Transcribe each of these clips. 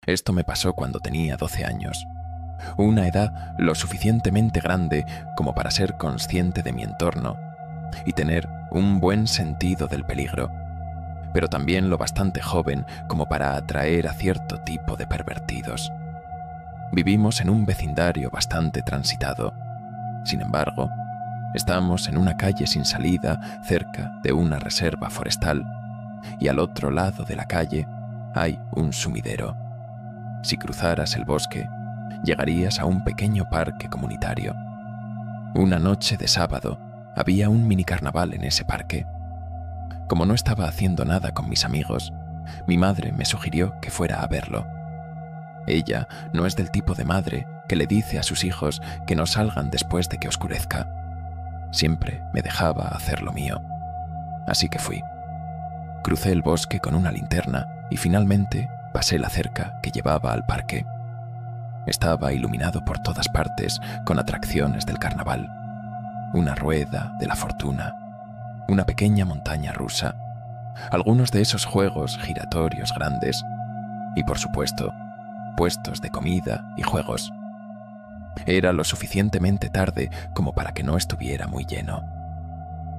Esto me pasó cuando tenía 12 años, una edad lo suficientemente grande como para ser consciente de mi entorno y tener un buen sentido del peligro, pero también lo bastante joven como para atraer a cierto tipo de pervertidos. Vivimos en un vecindario bastante transitado. Sin embargo, estamos en una calle sin salida cerca de una reserva forestal y al otro lado de la calle hay un sumidero. Si cruzaras el bosque, llegarías a un pequeño parque comunitario. Una noche de sábado había un mini carnaval en ese parque. Como no estaba haciendo nada con mis amigos, mi madre me sugirió que fuera a verlo. Ella no es del tipo de madre que le dice a sus hijos que no salgan después de que oscurezca. Siempre me dejaba hacer lo mío. Así que fui. Crucé el bosque con una linterna y finalmente pasé la cerca que llevaba al parque. Estaba iluminado por todas partes con atracciones del carnaval. Una rueda de la fortuna, una pequeña montaña rusa, algunos de esos juegos giratorios grandes y, por supuesto, puestos de comida y juegos. Era lo suficientemente tarde como para que no estuviera muy lleno.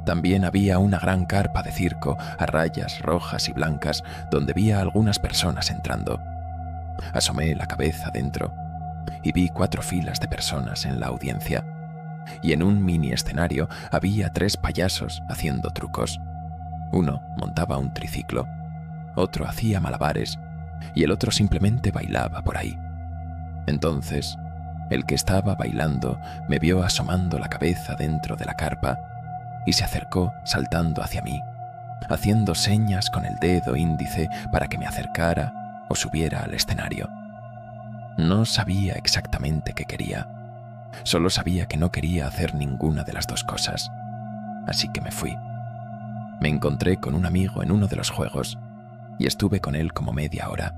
También había una gran carpa de circo a rayas rojas y blancas donde vi a algunas personas entrando. Asomé la cabeza dentro y vi 4 filas de personas en la audiencia, y en un mini escenario había 3 payasos haciendo trucos. Uno montaba un triciclo, otro hacía malabares y el otro simplemente bailaba por ahí. Entonces, el que estaba bailando me vio asomando la cabeza dentro de la carpa y se acercó saltando hacia mí, haciendo señas con el dedo índice para que me acercara o subiera al escenario. No sabía exactamente qué quería, solo sabía que no quería hacer ninguna de las dos cosas, así que me fui. Me encontré con un amigo en uno de los juegos y estuve con él como media hora.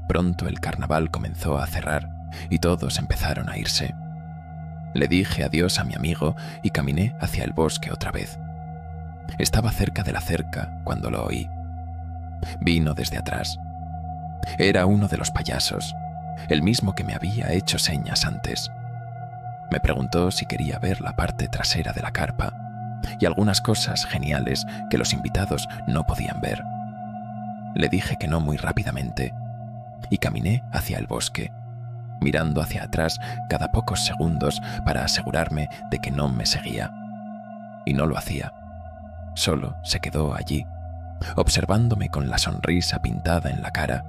Pronto el carnaval comenzó a cerrar y todos empezaron a irse. Le dije adiós a mi amigo y caminé hacia el bosque otra vez. Estaba cerca de la cerca cuando lo oí. Vino desde atrás. Era uno de los payasos, el mismo que me había hecho señas antes. Me preguntó si quería ver la parte trasera de la carpa y algunas cosas geniales que los invitados no podían ver. Le dije que no muy rápidamente y caminé hacia el bosque, mirando hacia atrás cada pocos segundos para asegurarme de que no me seguía. Y no lo hacía. Solo se quedó allí, observándome con la sonrisa pintada en la cara,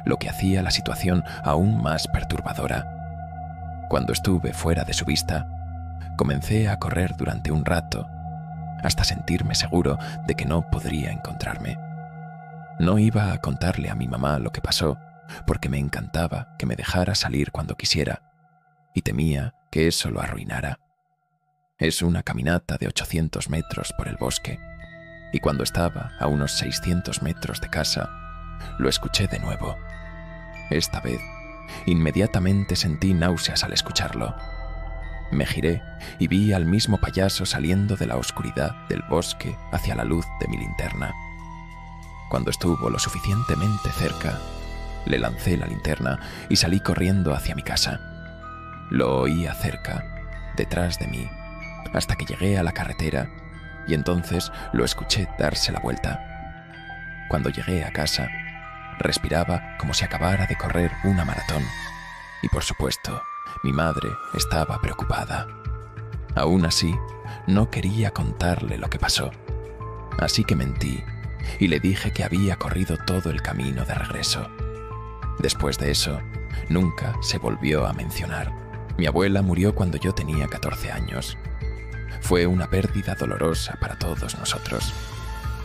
lo que hacía la situación aún más perturbadora. Cuando estuve fuera de su vista, comencé a correr durante un rato, hasta sentirme seguro de que no podría encontrarme. No iba a contarle a mi mamá lo que pasó, porque me encantaba que me dejara salir cuando quisiera, y temía que eso lo arruinara. Es una caminata de 800 metros por el bosque, y cuando estaba a unos 600 metros de casa, lo escuché de nuevo. Esta vez, inmediatamente sentí náuseas al escucharlo. Me giré y vi al mismo payaso saliendo de la oscuridad del bosque hacia la luz de mi linterna. Cuando estuvo lo suficientemente cerca, le lancé la linterna y salí corriendo hacia mi casa. Lo oía cerca, detrás de mí, hasta que llegué a la carretera y entonces lo escuché darse la vuelta. Cuando llegué a casa, respiraba como si acabara de correr una maratón y, por supuesto, mi madre estaba preocupada. Aún así, no quería contarle lo que pasó, así que mentí y le dije que había corrido todo el camino de regreso. Después de eso, nunca se volvió a mencionar. Mi abuela murió cuando yo tenía 14 años. Fue una pérdida dolorosa para todos nosotros.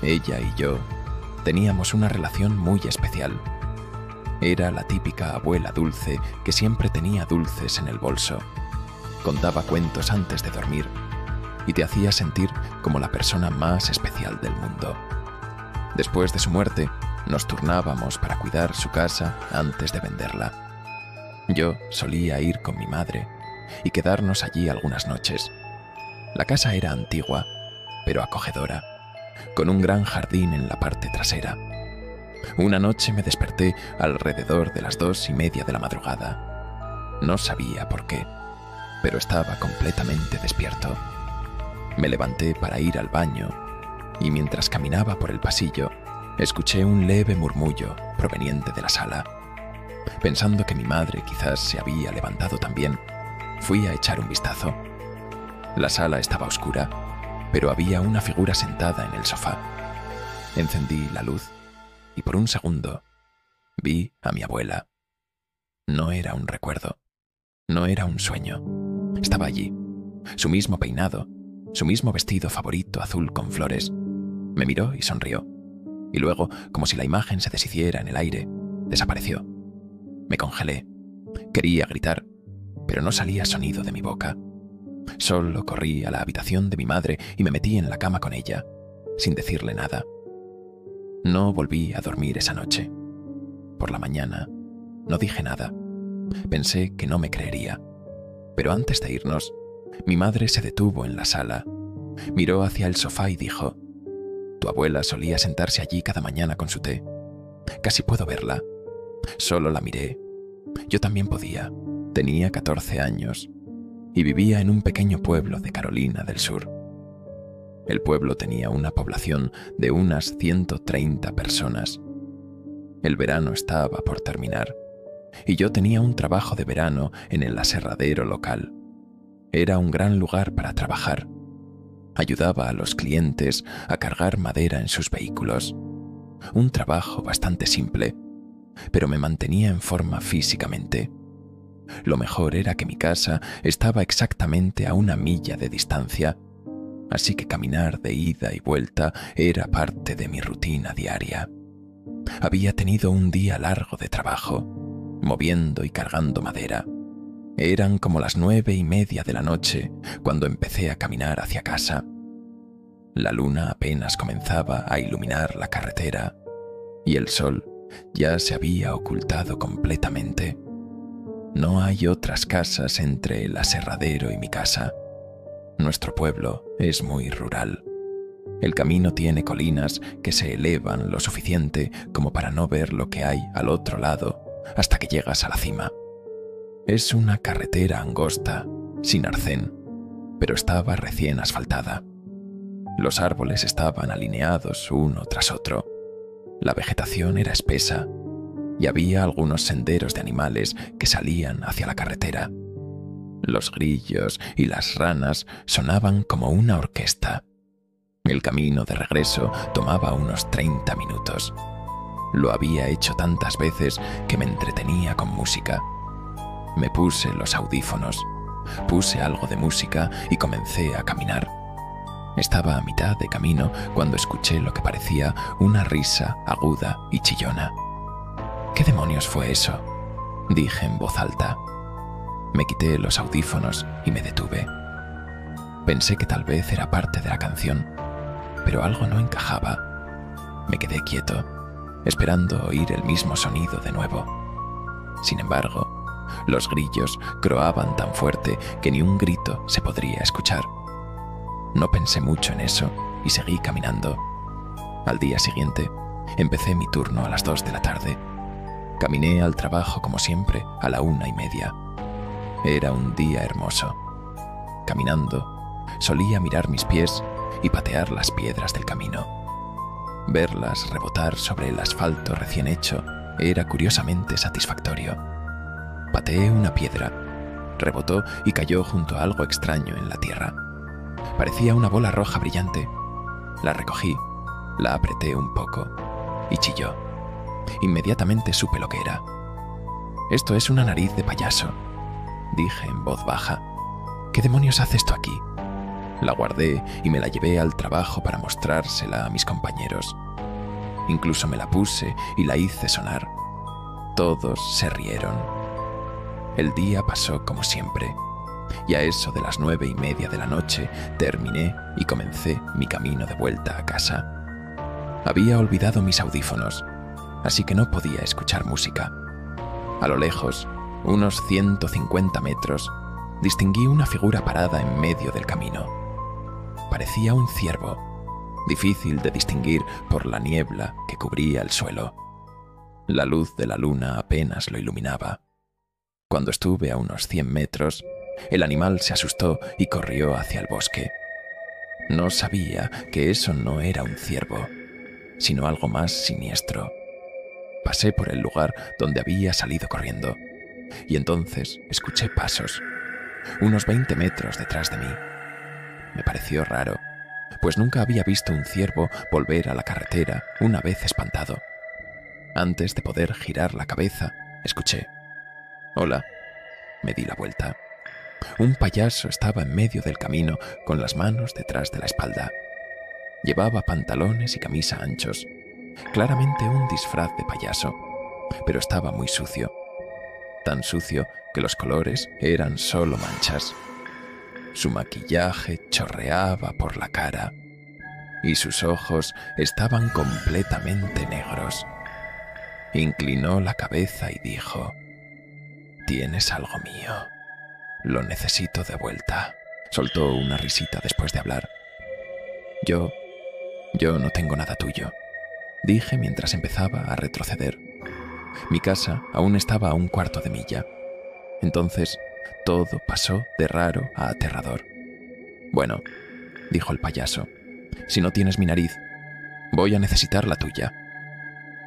Ella y yo teníamos una relación muy especial. Era la típica abuela dulce que siempre tenía dulces en el bolso. Contaba cuentos antes de dormir y te hacía sentir como la persona más especial del mundo. Después de su muerte, nos turnábamos para cuidar su casa antes de venderla. Yo solía ir con mi madre y quedarnos allí algunas noches. La casa era antigua, pero acogedora, con un gran jardín en la parte trasera. Una noche me desperté alrededor de las 2:30 de la madrugada. No sabía por qué, pero estaba completamente despierto. Me levanté para ir al baño y mientras caminaba por el pasillo, escuché un leve murmullo proveniente de la sala. Pensando que mi madre quizás se había levantado también, fui a echar un vistazo. La sala estaba oscura, pero había una figura sentada en el sofá. Encendí la luz y por un segundo vi a mi abuela. No era un recuerdo, no era un sueño. Estaba allí, su mismo peinado, su mismo vestido favorito azul con flores. Me miró y sonrió, y luego, como si la imagen se deshiciera en el aire, desapareció. Me congelé. Quería gritar, pero no salía sonido de mi boca. Solo corrí a la habitación de mi madre y me metí en la cama con ella, sin decirle nada. No volví a dormir esa noche. Por la mañana, no dije nada. Pensé que no me creería. Pero antes de irnos, mi madre se detuvo en la sala, miró hacia el sofá y dijo: «Tu abuela solía sentarse allí cada mañana con su té. Casi puedo verla». Solo la miré. Yo también podía. Tenía 14 años y vivía en un pequeño pueblo de Carolina del Sur. El pueblo tenía una población de unas 130 personas. El verano estaba por terminar y yo tenía un trabajo de verano en el aserradero local. Era un gran lugar para trabajar. Ayudaba a los clientes a cargar madera en sus vehículos. Un trabajo bastante simple, pero me mantenía en forma físicamente. Lo mejor era que mi casa estaba exactamente a 1 milla de distancia, así que caminar de ida y vuelta era parte de mi rutina diaria. Había tenido un día largo de trabajo, moviendo y cargando madera. Eran como las 9:30 de la noche cuando empecé a caminar hacia casa. La luna apenas comenzaba a iluminar la carretera y el sol ya se había ocultado completamente. No hay otras casas entre el aserradero y mi casa. Nuestro pueblo es muy rural. El camino tiene colinas que se elevan lo suficiente como para no ver lo que hay al otro lado hasta que llegas a la cima. Es una carretera angosta, sin arcén, pero estaba recién asfaltada. Los árboles estaban alineados uno tras otro. La vegetación era espesa y había algunos senderos de animales que salían hacia la carretera. Los grillos y las ranas sonaban como una orquesta. El camino de regreso tomaba unos 30 minutos. Lo había hecho tantas veces que me entretenía con música. Me puse los audífonos, puse algo de música y comencé a caminar. Estaba a mitad de camino cuando escuché lo que parecía una risa aguda y chillona. «¿Qué demonios fue eso?», dije en voz alta. Me quité los audífonos y me detuve. Pensé que tal vez era parte de la canción, pero algo no encajaba. Me quedé quieto, esperando oír el mismo sonido de nuevo. Sin embargo, los grillos croaban tan fuerte que ni un grito se podría escuchar. No pensé mucho en eso y seguí caminando. Al día siguiente, empecé mi turno a las 2 de la tarde. Caminé al trabajo como siempre a la 1:30. Era un día hermoso. Caminando, solía mirar mis pies y patear las piedras del camino. Verlas rebotar sobre el asfalto recién hecho era curiosamente satisfactorio. Pateé una piedra, rebotó y cayó junto a algo extraño en la tierra. Parecía una bola roja brillante. La recogí, la apreté un poco y chilló. Inmediatamente supe lo que era. «Esto es una nariz de payaso», dije en voz baja. «¿Qué demonios hace esto aquí?». La guardé y me la llevé al trabajo para mostrársela a mis compañeros. Incluso me la puse y la hice sonar. Todos se rieron. El día pasó como siempre, y a eso de las 9:30 de la noche terminé y comencé mi camino de vuelta a casa. Había olvidado mis audífonos, así que no podía escuchar música. A lo lejos, unos 150 metros, distinguí una figura parada en medio del camino. Parecía un ciervo, difícil de distinguir por la niebla que cubría el suelo. La luz de la luna apenas lo iluminaba. Cuando estuve a unos 100 metros, el animal se asustó y corrió hacia el bosque. No sabía que eso no era un ciervo, sino algo más siniestro. Pasé por el lugar donde había salido corriendo, y entonces escuché pasos, unos 20 metros detrás de mí. Me pareció raro, pues nunca había visto un ciervo volver a la carretera una vez espantado. Antes de poder girar la cabeza, escuché: «Hola». Me di la vuelta. Un payaso estaba en medio del camino con las manos detrás de la espalda. Llevaba pantalones y camisa anchos, claramente un disfraz de payaso, pero estaba muy sucio. Tan sucio que los colores eran solo manchas. Su maquillaje chorreaba por la cara y sus ojos estaban completamente negros. Inclinó la cabeza y dijo: «Tienes algo mío. Lo necesito de vuelta». Soltó una risita después de hablar. Yo no tengo nada tuyo», dije mientras empezaba a retroceder. Mi casa aún estaba a 1/4 de milla. Entonces todo pasó de raro a aterrador. «Bueno», dijo el payaso, «si no tienes mi nariz, voy a necesitar la tuya».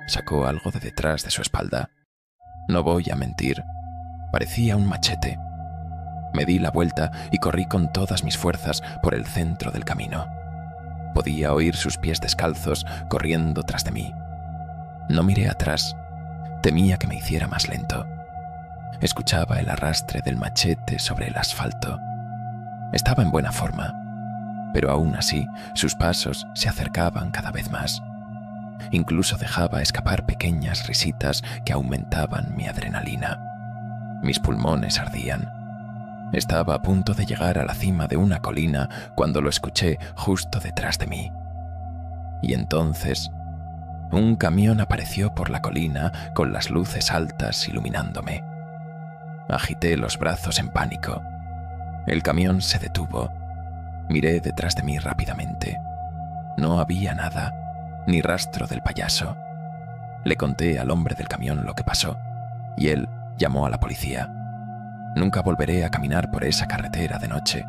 Sacó algo de detrás de su espalda. No voy a mentir, parecía un machete. Me di la vuelta y corrí con todas mis fuerzas por el centro del camino. Podía oír sus pies descalzos corriendo tras de mí. No miré atrás, temía que me hiciera más lento. Escuchaba el arrastre del machete sobre el asfalto. Estaba en buena forma, pero aún así sus pasos se acercaban cada vez más. Incluso dejaba escapar pequeñas risitas que aumentaban mi adrenalina. Mis pulmones ardían. Estaba a punto de llegar a la cima de una colina cuando lo escuché justo detrás de mí. Y entonces, un camión apareció por la colina con las luces altas iluminándome. Agité los brazos en pánico. El camión se detuvo. Miré detrás de mí rápidamente. No había nada, ni rastro del payaso. Le conté al hombre del camión lo que pasó, y él llamó a la policía. Nunca volveré a caminar por esa carretera de noche.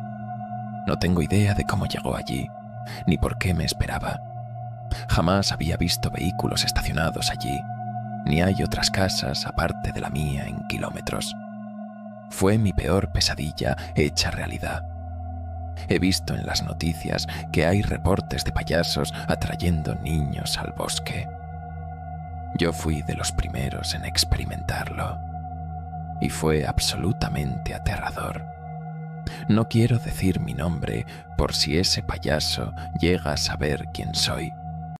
No tengo idea de cómo llegó allí, ni por qué me esperaba. Jamás había visto vehículos estacionados allí, ni hay otras casas aparte de la mía en kilómetros. Fue mi peor pesadilla hecha realidad. He visto en las noticias que hay reportes de payasos atrayendo niños al bosque. Yo fui de los primeros en experimentarlo. Y fue absolutamente aterrador. No quiero decir mi nombre por si ese payaso llega a saber quién soy,